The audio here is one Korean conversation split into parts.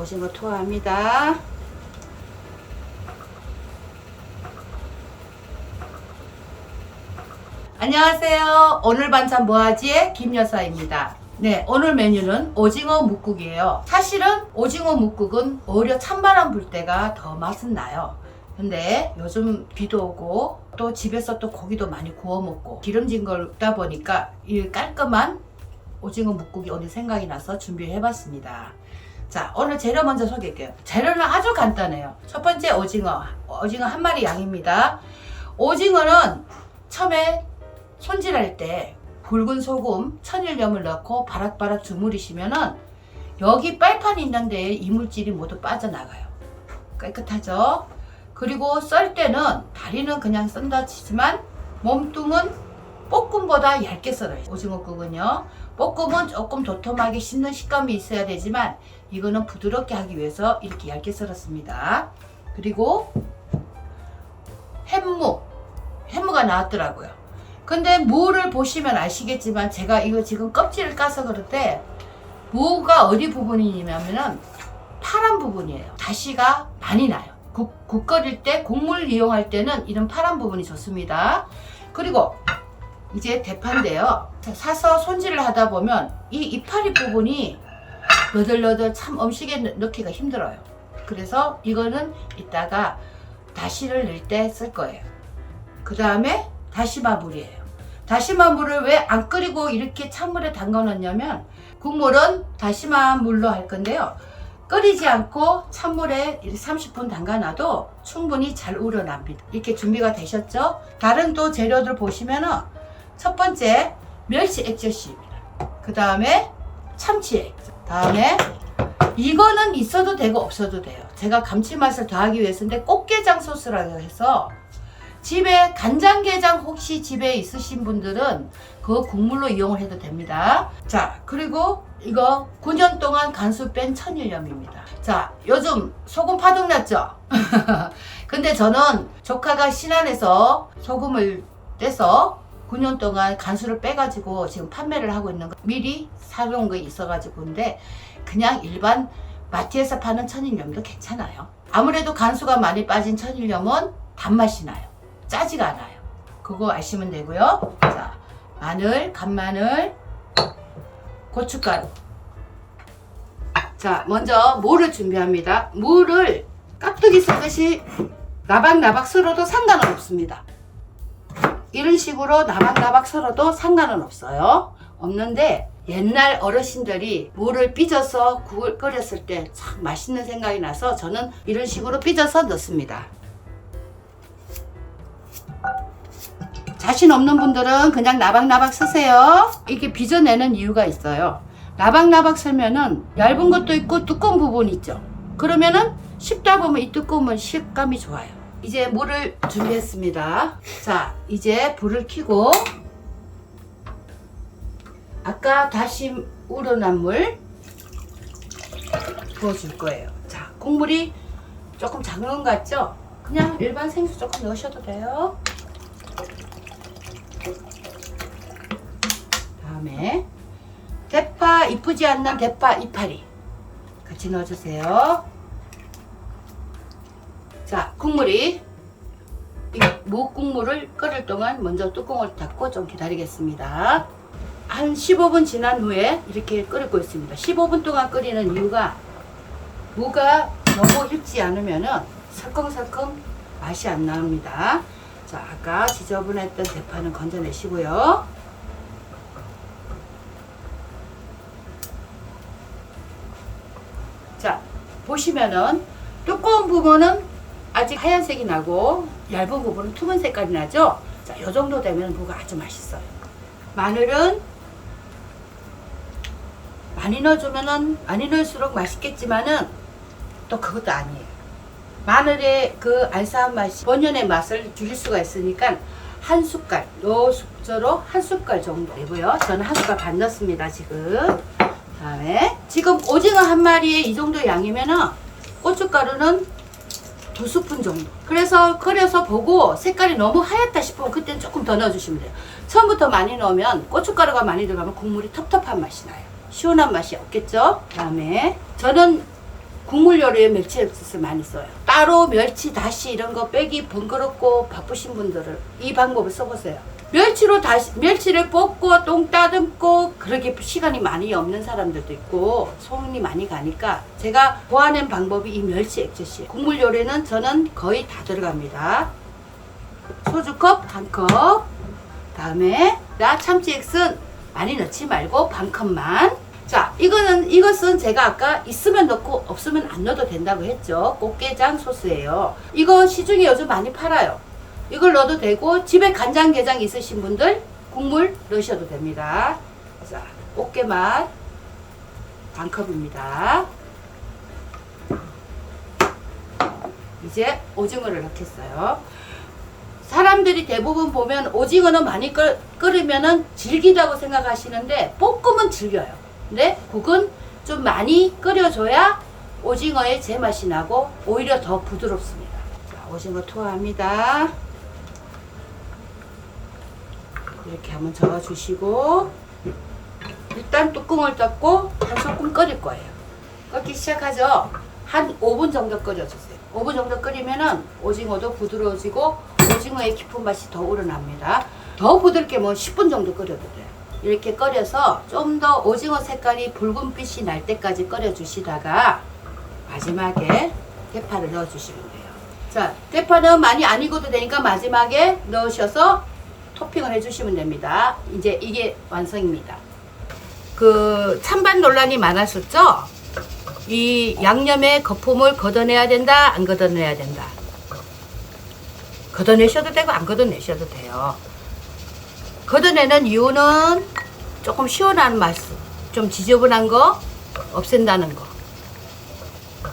오징어 투하합니다. 안녕하세요. 오늘 반찬 뭐하지? 김여사입니다. 네, 오늘 메뉴는 오징어 묵국이에요. 사실은 오징어 묵국은 오히려 찬바람 불 때가 더 맛은 나요. 근데 요즘 비도 오고 또 집에서 또 고기도 많이 구워 먹고 기름진 걸 먹다 보니까 이 깔끔한 오징어 묵국이 오늘 생각이 나서 준비해 봤습니다. 자, 오늘 재료 먼저 소개할게요. 재료는 아주 간단해요. 첫 번째 오징어 한 마리 양입니다. 오징어는 처음에 손질할 때 굵은 소금, 천일염을 넣고 바락바락 주무리시면은 여기 빨판이 있는데 이물질이 모두 빠져나가요. 깨끗하죠? 그리고 썰 때는 다리는 그냥 썬다 치지만 몸뚱은 볶음보다 얇게 썰어요. 오징어국은요. 볶음은 조금 도톰하게 씹는 식감이 있어야 되지만 이거는 부드럽게 하기 위해서 이렇게 얇게 썰었습니다. 그리고 햄무가 나왔더라고요. 근데 무를 보시면 아시겠지만 제가 이거 지금 껍질을 까서 그런데 무가 어디 부분이냐면은 파란 부분이에요. 다시가 많이 나요. 국 끓일 때 국물 이용할 때는 이런 파란 부분이 좋습니다. 그리고 이제 대파인데요. 사서 손질을 하다 보면 이 이파리 부분이 너덜너덜 참 음식에 넣기가 힘들어요. 그래서 이거는 이따가 다시를 넣을 때 쓸 거예요. 그 다음에 다시마물이에요. 다시마물을 왜 안 끓이고 이렇게 찬물에 담가 놓냐면 국물은 다시마물로 할 건데요. 끓이지 않고 찬물에 30분 담가 놔도 충분히 잘 우러납니다. 이렇게 준비가 되셨죠? 다른 또 재료들 보시면은 첫 번째 멸치 액젓입니다. 그 다음에 참치 액젓. 다음에 이거는 있어도 되고 없어도 돼요. 제가 감칠맛을 더하기 위해서인데 꽃게장 소스라고 해서 집에 간장게장 혹시 집에 있으신 분들은 그 국물로 이용을 해도 됩니다. 자, 그리고 이거 9년 동안 간수 뺀 천일염입니다. 자, 요즘 소금 파동 났죠? 근데 저는 조카가 신안에서 소금을 떼서 9년 동안 간수를 빼가지고 지금 판매를 하고 있는 거 미리 사놓은 거 있어가지고 근데 그냥 일반 마트에서 파는 천일염도 괜찮아요. 아무래도 간수가 많이 빠진 천일염은 단맛이 나요. 짜지가 않아요. 그거 아시면 되고요. 자, 마늘, 간마늘, 고춧가루. 자, 먼저 무를 준비합니다. 무를 깍두기 썰듯이 나박나박 썰어도 상관은 없습니다. 이런 식으로 나박나박 썰어도 상관은 없어요. 없는데 옛날 어르신들이 무를 삐져서 국을 끓였을 때 참 맛있는 생각이 나서 저는 이런 식으로 삐져서 넣습니다. 자신 없는 분들은 그냥 나박나박 쓰세요. 이게 빚어내는 이유가 있어요. 나박나박 썰면은 얇은 것도 있고 두꺼운 부분이 있죠. 그러면은 씹다 보면 이 두꺼우면 식감이 좋아요. 이제 물을 준비했습니다. 자, 이제 불을 켜고 아까 다시 우러난 물 부어줄 거예요. 자, 국물이 조금 작은 것 같죠? 그냥 일반 생수 조금 넣으셔도 돼요. 다음에 대파, 이쁘지 않는 대파 이파리 같이 넣어주세요. 자, 국물이 이 무국물을 끓일 동안 먼저 뚜껑을 닫고 좀 기다리겠습니다. 한 15분 지난 후에 이렇게 끓이고 있습니다. 15분 동안 끓이는 이유가 무가 너무 익지 않으면은 설컹설컹 맛이 안 나옵니다. 자, 아까 지저분했던 대파는 건져내시고요. 자, 보시면은 두꺼운 부분은 아직 하얀색이 나고 얇은 부분은 투명 색깔이 나죠? 자, 요 정도 되면 무가 아주 맛있어요. 마늘은 많이 넣어주면은 많이 넣을수록 맛있겠지만은 또 그것도 아니에요. 마늘의 그 알싸한 맛이 본연의 맛을 줄일 수가 있으니까 한 숟갈, 요 숙저로 한 숟갈 정도 되고요. 저는 한 숟갈 반 넣습니다, 지금. 다음에 지금 오징어 한 마리에 이 정도 양이면은 고춧가루는 2스푼 정도. 그래서 끓여서 보고 색깔이 너무 하얗다 싶으면 그때는 조금 더 넣어주시면 돼요. 처음부터 많이 넣으면 고춧가루가 많이 들어가면 국물이 텁텁한 맛이 나요. 시원한 맛이 없겠죠? 그 다음에 저는 국물 요리에 멸치 액젓을 많이 써요. 따로 멸치, 다시 이런 거 빼기 번거롭고 바쁘신 분들은 이 방법을 써보세요. 멸치를 볶고 똥 따듬고 그렇게 시간이 많이 없는 사람들도 있고 손이 많이 가니까 제가 보아낸 방법이 이 멸치 액젓이에요. 국물 요리는 저는 거의 다 들어갑니다. 소주컵 1컵, 다음에 참치 액은 많이 넣지 말고 반 컵만. 자, 이것은 제가 아까 있으면 넣고 없으면 안 넣어도 된다고 했죠. 꽃게장 소스예요. 이거 시중에 요즘 많이 팔아요. 이걸 넣어도 되고, 집에 간장게장 있으신 분들 국물 넣으셔도 됩니다. 자, 꽃게 맛 반 컵입니다. 이제 오징어를 넣겠어요. 사람들이 대부분 보면 오징어는 많이 끓이면은 질기다고 생각하시는데 볶으면 질겨요. 근데 국은 좀 많이 끓여줘야 오징어의 제맛이 나고 오히려 더 부드럽습니다. 자, 오징어 투하합니다. 이렇게 한번 저어주시고 일단 뚜껑을 닫고 한 소끔 끓일 거예요. 끓기 시작하죠. 한 5분 정도 끓여주세요. 5분 정도 끓이면은 오징어도 부드러워지고 오징어의 깊은 맛이 더 우러납니다. 더 부드럽게 10분 정도 끓여도 돼요. 이렇게 끓여서 좀 더 오징어 색깔이 붉은빛이 날 때까지 끓여주시다가 마지막에 대파를 넣어주시면 돼요. 자, 대파는 많이 안 익어도 되니까 마지막에 넣으셔서 토핑을 해주시면 됩니다. 이제 이게 완성입니다. 그 찬반 논란이 많았었죠? 이 양념의 거품을 걷어내야 된다, 안 걷어내야 된다. 걷어내셔도 되고 안 걷어내셔도 돼요. 걷어내는 이유는 조금 시원한 맛, 좀 지저분한 거 없앤다는 거.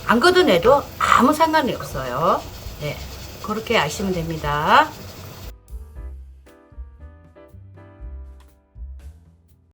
안 걷어내도 아무 상관이 없어요. 네, 그렇게 아시면 됩니다.